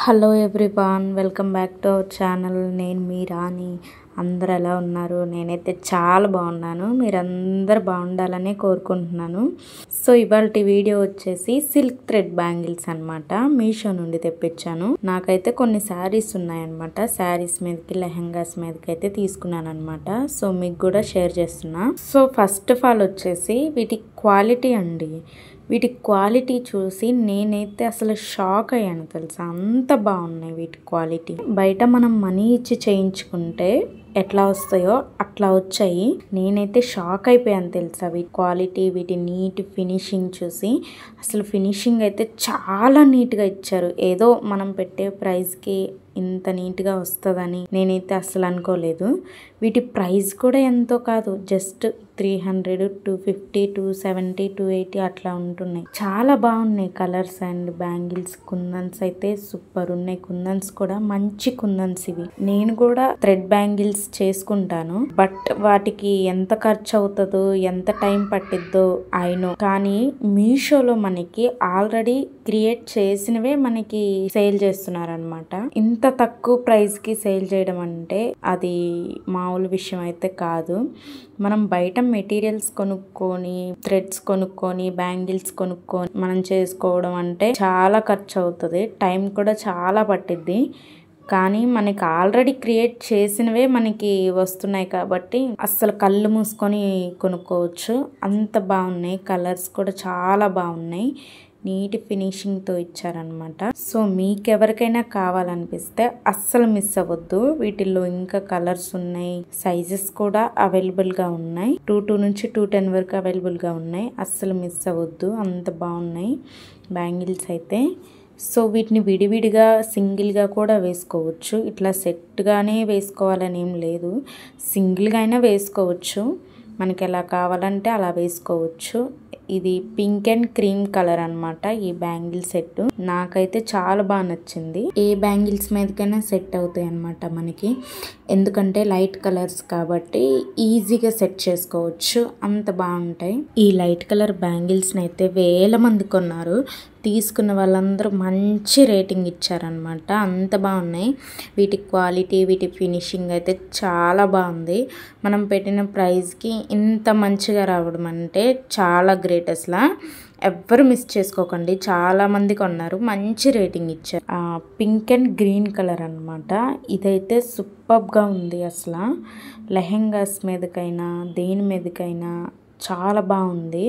Hello everyone, welcome back to our channel. నేను మీ రాణి. అందరు ఎలా ఉన్నారు? నేనైతే చాలా బాగున్నాను. మీరందరూ బాగుండాలని కోరుకుంటున్నాను. సో ఇవాళ వీడియో వచ్చేసి సిల్క్ థ్రెడ్ బ్యాంగిల్స్ అనమాట. మీషో నుండి తెప్పించాను. నాకైతే కొన్ని శారీస్ ఉన్నాయన్నమాట. శారీస్ మీదకి లెహంగాస్ మీదకి అయితే తీసుకున్నాను అనమాట. సో మీకు కూడా షేర్ చేస్తున్నా. సో ఫస్ట్ ఆఫ్ ఆల్ వచ్చేసి వీటి క్వాలిటీ అండి. వీటి క్వాలిటీ చూసి నేనైతే అసలు షాక్ అయ్యాను తెలుసా. అంత బాగున్నాయి వీటి క్వాలిటీ. బయట మనం మనీ ఇచ్చి చేయించుకుంటే ఎట్లా వస్తాయో అట్లా వచ్చాయి. నేనైతే షాక్ అయిపోయాను తెలుసా వీటి క్వాలిటీ, వీటి నీట్ ఫినిషింగ్ చూసి. అసలు ఫినిషింగ్ అయితే చాలా నీట్గా ఇచ్చారు. ఏదో మనం పెట్టే ప్రైస్కి ఇంత నీట్గా వస్తుందని నేనైతే అసలు అనుకోలేదు. వీటి ప్రైస్ కూడా ఎంతో కాదు, జస్ట్ 300, 250, 270, 280 అట్లా ఉంటున్నాయి. చాలా బాగున్నాయి కలర్స్ అండ్ బ్యాంగిల్స్. కుందన్స్ అయితే సూపర్ ఉన్నాయి. కుందన్స్ కూడా మంచి కుందన్స్ ఇవి. నేను కూడా థ్రెడ్ బ్యాంగిల్స్ చేసుకుంటాను, బట్ వాటికి ఎంత ఖర్చు అవుతుందో ఎంత టైం పట్టిద్దో అయినో. కానీ మీషోలో మనకి ఆల్రెడీ క్రియేట్ చేసినవే మనకి సేల్ చేస్తున్నారనమాట. ఇంత తక్కువ ప్రైస్ కి సేల్ చేయడం అంటే అది మామూలు విషయం అయితే కాదు. మనం బయట మెటీరియల్స్ కొనుక్కొని, థ్రెడ్స్ కొనుక్కొని, బ్యాంగిల్స్ కొనుక్కొని మనం చేసుకోవడం అంటే చాలా ఖర్చు అవుతుంది, టైం కూడా చాలా పట్టిద్ది. కానీ మనకి ఆల్రెడీ క్రియేట్ చేసినవే మనకి వస్తున్నాయి కాబట్టి అస్సలు కళ్ళు మూసుకొని కొనుక్కోవచ్చు. అంత బాగున్నాయి. కలర్స్ కూడా చాలా బాగున్నాయి. నీట్ ఫినిషింగ్తో ఇచ్చారనమాట. సో మీకెవరికైనా కావాలనిపిస్తే అస్సలు మిస్ అవ్వద్దు. వీటిల్లో ఇంకా కలర్స్ ఉన్నాయి, సైజెస్ కూడా అవైలబుల్గా ఉన్నాయి. 22 నుంచి 210 వరకు అవైలబుల్గా ఉన్నాయి. అస్సలు మిస్ అవ్వద్దు, అంత బాగున్నాయి బ్యాంగిల్స్ అయితే. సో వీటిని విడివిడిగా సింగిల్గా కూడా వేసుకోవచ్చు. ఇట్లా సెట్గానే వేసుకోవాలని ఏం లేదు, సింగిల్గా అయినా వేసుకోవచ్చు. మనకి ఎలా కావాలంటే అలా వేసుకోవచ్చు. ఇది పింక్ అండ్ క్రీమ్ కలర్ అనమాట ఈ బ్యాంగిల్ సెట్. నాకైతే చాలా బాగా నచ్చింది. ఏ బ్యాంగిల్స్ మీదకైనా సెట్ అవుతాయి అనమాట మనకి, ఎందుకంటే లైట్ కలర్స్ కాబట్టి ఈజీగా సెట్ చేసుకోవచ్చు. అంత బాగుంటాయి. ఈ లైట్ కలర్ బ్యాంగిల్స్ని అయితే వేల మంది కొన్నారు. తీసుకున్న వాళ్ళందరూ మంచి రేటింగ్ ఇచ్చారనమాట. అంత బాగున్నాయి. వీటి క్వాలిటీ, వీటి ఫినిషింగ్ అయితే చాలా బాగుంది. మనం పెట్టిన ప్రైస్కి ఇంత మంచిగా రావడం అంటే చాలా గ్రేట్ అసలు. ఎవ్వరు మిస్ చేసుకోకండి. చాలా మంది కొన్నారు, మంచి రేటింగ్ ఇచ్చారు. పింక్ అండ్ గ్రీన్ కలర్ అనమాట. ఇదైతే సూపర్గా ఉంది అసలు. లెహెంగాస్ మీదకైనా దేని మీదకైనా చాలా బాగుంది.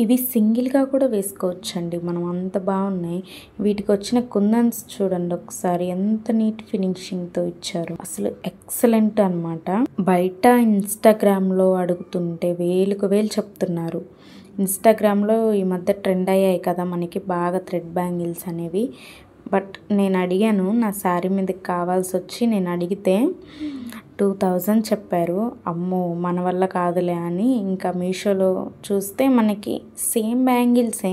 ఇవి సింగిల్గా కూడా వేసుకోవచ్చు అండి మనం, అంత బాగున్నాయి. వీటికి వచ్చిన కుందన్స్ చూడండి ఒకసారి, ఎంత నీట్ ఫినిషింగ్తో ఇచ్చారు. అసలు ఎక్సలెంట్ అనమాట. బయట ఇన్స్టాగ్రామ్లో అడుగుతుంటే వేలకు వేలు చెప్తున్నారు. ఇన్స్టాగ్రామ్లో ఈ మధ్య ట్రెండ్ అయ్యాయి కదా మనకి బాగా థ్రెడ్ బ్యాంగిల్స్ అనేవి. బట్ నేను అడిగాను, నా శారీ మీదకి కావాల్సి వచ్చి నేను అడిగితే 2000 చెప్పారు. అమ్మో మన వల్ల కాదులే అని ఇంకా మీషోలో చూస్తే మనకి సేమ్ బ్యాంగిల్సే,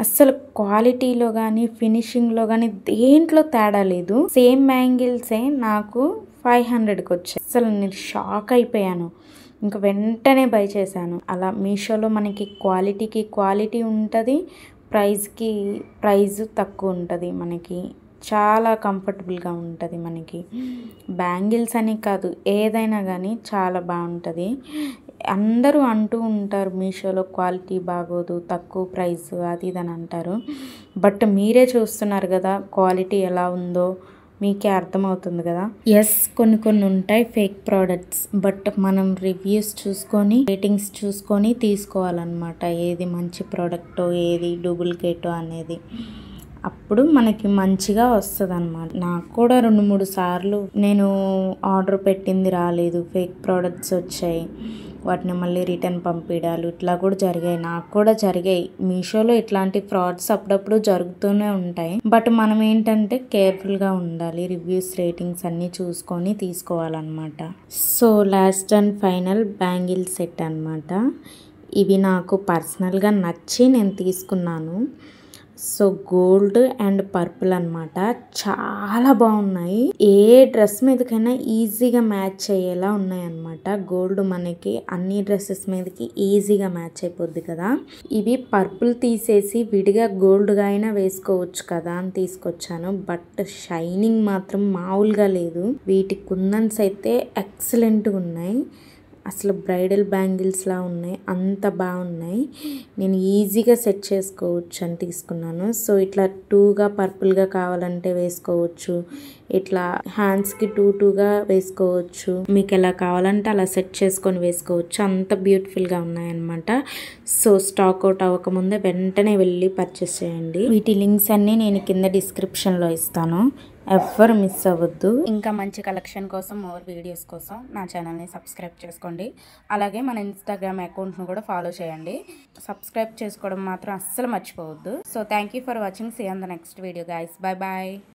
అస్సలు క్వాలిటీలో కానీ ఫినిషింగ్లో కానీ దేంట్లో తేడా లేదు. సేమ్ బ్యాంగిల్సే నాకు 500కి వచ్చాయి. అసలు నేను షాక్ అయిపోయాను. ఇంకా వెంటనే బై చేశాను. అలా మీషోలో మనకి క్వాలిటీకి క్వాలిటీ ఉంటుంది, ప్రైస్కి ప్రైస్ తక్కువ ఉంటుంది. మనకి చాలా కంఫర్టబుల్గా ఉంటుంది. మనకి బ్యాంగిల్స్ అని కాదు, ఏదైనా కానీ చాలా బాగుంటుంది. అందరూ అంటూ ఉంటారు మీషోలో క్వాలిటీ బాగోదు, తక్కువ ప్రైస్ అది ఇది అని అంటారు. బట్ మీరే చూస్తున్నారు కదా క్వాలిటీ ఎలా ఉందో, మీకే అర్థమవుతుంది కదా. ఎస్, కొన్ని ఉంటాయి ఫేక్ ప్రోడక్ట్స్, బట్ మనం రివ్యూస్ చూసుకొని రేటింగ్స్ చూసుకొని తీసుకోవాలన్నమాట. ఏది మంచి ప్రోడక్టో ఏది డూప్లికేటో అనేది, అప్పుడు మనకి మంచిగా వస్తుంది అనమాట. నాకు కూడా 2-3 సార్లు నేను ఆర్డర్ పెట్టింది రాలేదు, ఫేక్ ప్రోడక్ట్స్ వచ్చాయి. వాటిని మళ్ళీ రిటర్న్ పంపించాలి, ఇట్లా కూడా జరిగాయి. నాకు కూడా జరిగాయి. మీషోలో ఇట్లాంటి ఫ్రాడ్స్ అప్పుడప్పుడు జరుగుతూనే ఉంటాయి. బట్ మనం ఏంటంటే కేర్ఫుల్గా ఉండాలి. రివ్యూస్ రేటింగ్స్ అన్నీ చూసుకొని తీసుకోవాలన్నమాట. So last and final bangle set అనమాట. ఇవి నాకు పర్సనల్గా నచ్చి నేను తీసుకున్నాను. సో గోల్డ్ అండ్ పర్పుల్ అనమాట, చాలా బాగున్నాయి. ఏ డ్రెస్ మీదకైనా ఈజీగా మ్యాచ్ అయ్యేలా ఉన్నాయి అనమాట. గోల్డ్ మనకి అన్ని డ్రెస్సెస్ మీదకి ఈజీగా మ్యాచ్ అయిపోద్ది కదా. ఇవి పర్పుల్ తీసేసి విడిగా గోల్డ్గా అయినా వేసుకోవచ్చు కదా అని తీసుకొచ్చాను. బట్ షైనింగ్ మాత్రం మామూలుగా లేదు. వీటి కుందన్స్ అయితే ఎక్సలెంట్గా ఉన్నాయి. అసలు బ్రైడల్ బ్యాంగిల్స్లా ఉన్నాయి, అంత బాగున్నాయి. నేను ఈజీగా సెట్ చేసుకోవచ్చు అని తీసుకున్నాను. సో ఇట్లా టూగా పర్పుల్గా కావాలంటే వేసుకోవచ్చు, ఇట్లా హ్యాండ్స్కి టూగా వేసుకోవచ్చు. మీకు ఎలా కావాలంటే అలా సెట్ చేసుకొని వేసుకోవచ్చు. అంత బ్యూటిఫుల్గా ఉన్నాయన్నమాట. సో స్టాక్ అవుట్ అవ్వకముందే వెంటనే వెళ్ళి పర్చేస్ చేయండి. వీటి లింక్స్ అన్నీ నేను కింద డిస్క్రిప్షన్లో ఇస్తాను, ఎవ్వరు మిస్ అవ్వద్దు. ఇంకా మంచి కలెక్షన్ కోసం, మోర్ వీడియోస్ కోసం నా ఛానల్ని సబ్స్క్రైబ్ చేసుకోండి. అలాగే మన ఇన్స్టాగ్రామ్ అకౌంట్ను కూడా ఫాలో చేయండి. సబ్స్క్రైబ్ చేసుకోవడం మాత్రం అస్సలు మర్చిపోవద్దు. So thank you for watching. See on the next video guys. Bye bye.